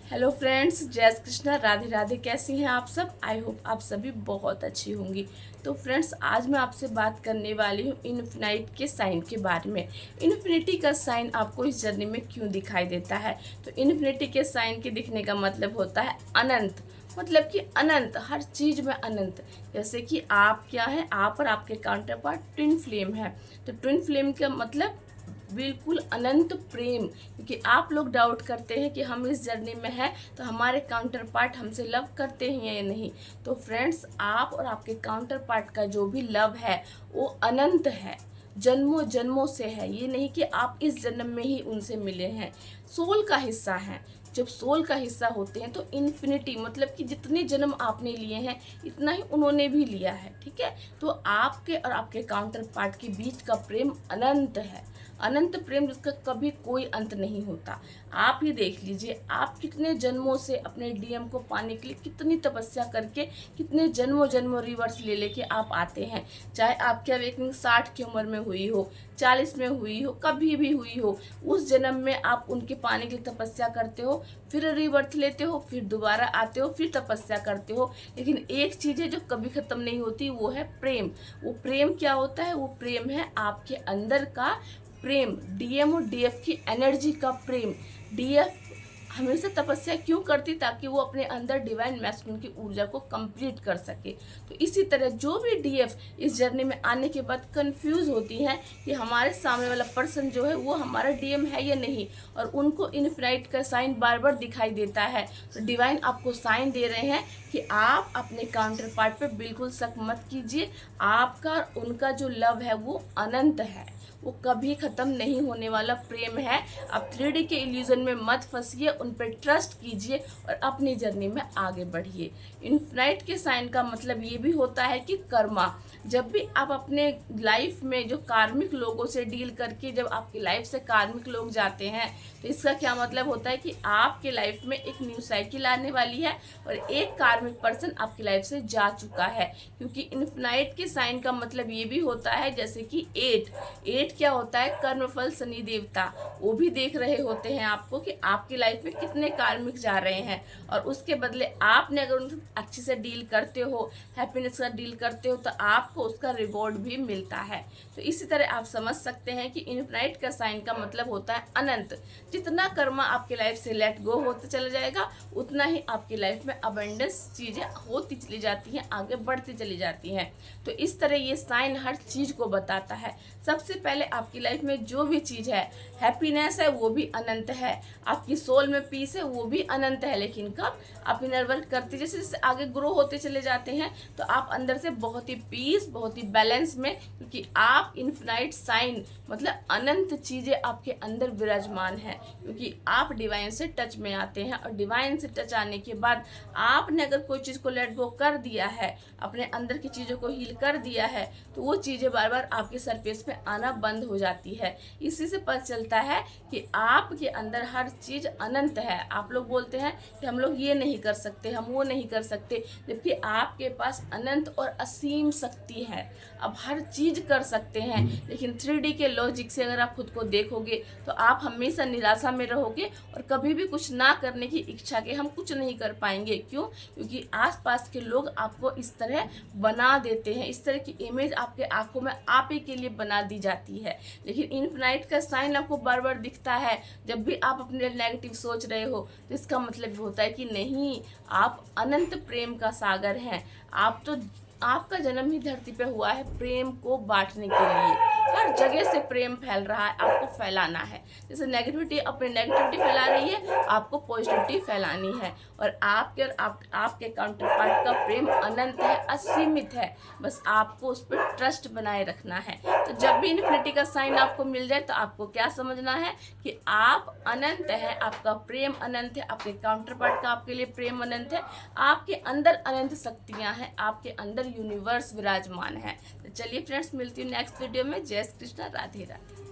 Hello friends, जय श्री कृष्णा, राधे राधे। कैसी हैं आप सब? आई होप आप सभी बहुत अच्छी होंगी। तो फ्रेंड्स, आज मैं आपसे बात करने वाली हूँ इन्फिनाइट के साइन के बारे में। इन्फिनिटी का साइन आपको इस जर्नी में क्यों दिखाई देता है? तो इन्फिनिटी के साइन के दिखने का मतलब होता है अनंत, मतलब कि अनंत, हर चीज़ में अनंत। जैसे कि आप क्या है, आप और आपके काउंटर पार्ट ट्विन फ्लेम है। तो ट्विन फ्लेम का मतलब बिल्कुल अनंत प्रेम, क्योंकि आप लोग डाउट करते हैं कि हम इस जर्नी में हैं तो हमारे काउंटर पार्ट हमसे लव करते हैं या नहीं। तो फ्रेंड्स, आप और आपके काउंटर पार्ट का जो भी लव है वो अनंत है, जन्मों जन्मों से है। ये नहीं कि आप इस जन्म में ही उनसे मिले हैं, सोल का हिस्सा है। जब सोल का हिस्सा होते हैं तो इन्फिनिटी, मतलब कि जितने जन्म आपने लिए हैं इतना ही उन्होंने भी लिया है। ठीक है, तो आपके और आपके काउंटर पार्ट के बीच का प्रेम अनंत है, अनंत प्रेम जिसका कभी कोई अंत नहीं होता। आप ही देख लीजिए, आप कितने जन्मों से अपने डीएम को पाने के लिए कितनी तपस्या करके, कितने जन्मों जन्मों रिवर्स ले लेके आप आते हैं। चाहे आपकी अवेकनिंग 60 की उम्र में हुई हो, 40 में हुई हो, कभी भी हुई हो, उस जन्म में आप उनके पाने के लिए तपस्या करते हो, फिर रिबर्थ लेते हो, फिर दोबारा आते हो, फिर तपस्या करते हो। लेकिन एक चीज़ है जो कभी ख़त्म नहीं होती, वो है प्रेम। वो प्रेम क्या होता है? वो प्रेम है आपके अंदर का प्रेम, डीएम और डीएफ की एनर्जी का प्रेम। डीएफ हमेशा तपस्या क्यों करती? ताकि वो अपने अंदर डिवाइन मैस्कुलिन की ऊर्जा को कंप्लीट कर सके। तो इसी तरह जो भी डीएफ इस जर्नी में आने के बाद कंफ्यूज होती हैं कि हमारे सामने वाला पर्सन जो है वो हमारा डीएम है या नहीं, और उनको इन्फिनाइट का साइन बार बार दिखाई देता है, तो डिवाइन आपको साइन दे रहे हैं कि आप अपने काउंटर पार्ट पे बिल्कुल शक मत कीजिए। आपका उनका जो लव है वो अनंत है, वो कभी ख़त्म नहीं होने वाला प्रेम है। आप 3D के इल्यूजन में मत फंसिए, उन पर ट्रस्ट कीजिए और अपनी जर्नी में आगे बढ़िए। इन्फिनाइट के साइन का मतलब ये भी होता है कि कर्मा। जब भी आप अपने लाइफ में जो कार्मिक लोगों से डील करके जब आपकी लाइफ से कार्मिक लोग जाते हैं, तो इसका क्या मतलब होता है कि आपके लाइफ में एक न्यू साइकिल आने वाली है और एक कार्मिक पर्सन आपकी लाइफ से जा चुका है। क्योंकि इन्फिनाइट के साइन का मतलब ये भी होता है, जैसे कि 8 क्या होता है? कर्मफल शनि देवता, वो भी देख रहे होते हैं आपको कि आपकी लाइफ में कितने कार्मिक जा रहे हैं, और उसके बदले आपने अगर उनसे अच्छे से डील करते हो, हैप्पीनेस का डील करते हो, तो आपको उसका रिवॉर्ड भी मिलता है। तो इसी तरह आप समझ सकते हैं कि इन्फिनाइट का साइन का मतलब होता है अनंत। जितना कर्मा आपके लाइफ से लेट गो होते चला जाएगा, उतना ही आपकी लाइफ में अबंडेंस चीज़ें होती चली जाती हैं, आगे बढ़ती चली जाती हैं। तो इस तरह ये साइन हर चीज़ को बताता है। सबसे पहले आपकी लाइफ में जो भी चीज़ है, हैप्पीनेस है वो भी अनंत है, आपकी सोल में पीस है वो भी अनंत है। लेकिन कब आप इनर वर्क करते, जैसे जैसे आगे ग्रो होते चले जाते हैं, तो आप अंदर से बहुत ही पीस, बहुत ही बैलेंस में, क्योंकि आप इन्फिनाइट साइन मतलब अनंत चीज़ें आपके अंदर विराजमान है। क्योंकि आप डिवाइन से टच में आते हैं, और डिवाइन से टच आने के बाद आपने अगर कोई चीज़ को लेट गो कर दिया है, अपने अंदर की चीज़ों को हील कर दिया है, तो वो चीज़ें बार बार आपके सरफेस पे आना बंद हो जाती है। इसी से पता चलता है कि आपके अंदर हर चीज़ अनंत है। आप लोग बोलते हैं कि हम लोग ये नहीं कर सकते, हम वो नहीं कर सकते, जबकि आपके पास अनंत और असीम शक्ति है। आप हर चीज़ कर सकते हैं। लेकिन 3D के लॉजिक से अगर आप खुद को देखोगे तो आप हमेशा निराशा में रहोगे, और कभी भी कुछ ना करने की इच्छा के हम कुछ नहीं कर पाएंगे। क्यों? क्योंकि आसपास के लोग आपको इस तरह बना देते हैं, इस तरह की इमेज आपके आंखों में आप ही के लिए बना दी जाती है। लेकिन इन्फिनाइट का साइन आपको बार बार दिखता है जब भी आप अपने नेगेटिव सोच रहे हो, तो इसका मतलब होता है कि नहीं, आप अनंत प्रेम का सागर हैं। आप तो, आपका जन्म ही धरती पे हुआ है प्रेम को बांटने के लिए। हर जगह से प्रेम फैल रहा है, आपको फैलाना है। जैसे नेगेटिविटी अपनी नेगेटिविटी फैला रही है, आपको पॉजिटिविटी फैलानी है। और आपके और आपके काउंटर पार्ट का प्रेम अनंत है, असीमित है। बस आपको उस पर ट्रस्ट बनाए रखना है। तो जब भी इन्फिनिटी का साइन आपको मिल जाए, तो आपको क्या समझना है कि आप अनंत है, आपका प्रेम अनंत है, आपके काउंटर पार्ट का आपके लिए प्रेम अनंत है, आपके अंदर अनंत शक्तियाँ हैं, आपके अंदर यूनिवर्स विराजमान है। तो चलिए फ्रेंड्स, मिलती हूँ नेक्स्ट वीडियो में। जय श्री कृष्णा, राधे राधे।